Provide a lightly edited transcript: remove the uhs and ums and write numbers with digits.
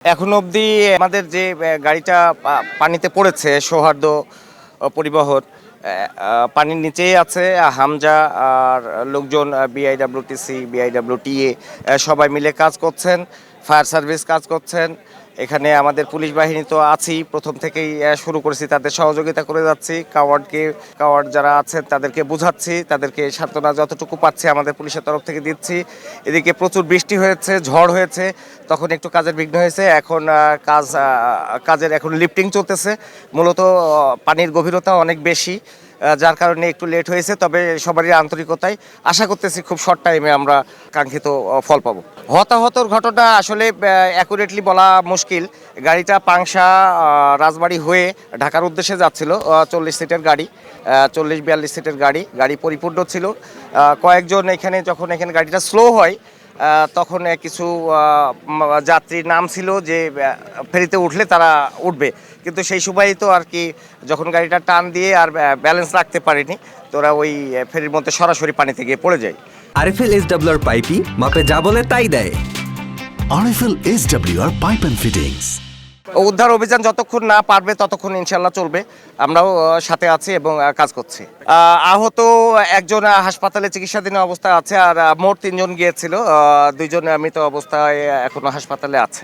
এখন অবধি আমাদের যে গাড়িটা পানিতে পড়েছে সৌহার্দ্য পরিবহন পানির নিচেই আছে। হামজা আর লোকজন বিআইডব্লিউটিসি বিআইডব্লিউটিএ সবাই মিলে কাজ করছেন, ফায়ার সার্ভিস কাজ করছেন। এখানে আমাদের পুলিশ বাহিনী তো আছেই, প্রথম থেকেই শুরু করেছি, তাদের সহযোগিতা করে যাচ্ছি। কাওয়ার্ড যারা আছেন তাদেরকে বোঝাচ্ছি, তাদেরকে সান্ত্বনা যতটুকু পাচ্ছি আমাদের পুলিশের তরফ থেকে দিচ্ছি। এদিকে প্রচুর বৃষ্টি হয়েছে, ঝড় হয়েছে, তখন একটু কাজের বিঘ্ন হয়েছে। এখন কাজের এখন লিফটিং চলতেছে। মূলত পানির গভীরতা অনেক বেশি, যার কারণে একটু লেট হয়েছে। তবে সবারই আন্তরিকতায় আশা করতেছি খুব শর্ট টাইমে আমরা কাঙ্ক্ষিত ফল পাবো। হতাহতর ঘটনা আসলে অ্যাকুরেটলি বলা মুশকিল। গাড়িটা পাংশা রাজবাড়ি হয়ে ঢাকার উদ্দেশ্যে যাচ্ছিল, 40 সিটের গাড়ি, 40-42 সিটের গাড়ি পরিপূর্ণ ছিল। কয়েকজন যখন এখানে গাড়িটা স্লো হয় তখন কিছু যাত্রীর নাম ছিল যে ফেরিতে উঠলে তারা উঠবে, কিন্তু সেই সময়ই তো আর কি যখন গাড়িটা টান দিয়ে আর ব্যালেন্স রাখতে পারেনি, তোরা ওই ফেরির মধ্যে সরাসরি পানিতে গিয়ে পড়ে যায়। আরএফএল এসডব্লিউআর পাইপই মাপে যা বলে তাই দেয়। RFL SWR pipe and fittings. উদ্ধার অভিযান যতক্ষণ না পারবে ততক্ষণ ইনশাল্লাহ চলবে। আমরাও সাথে আছি এবং কাজ করছি। আহত একজন হাসপাতালে চিকিৎসাধীন অবস্থায় আছে, আর মোট 3 জন গিয়েছিল, 2 জন মৃত অবস্থায় এখনো হাসপাতালে আছে।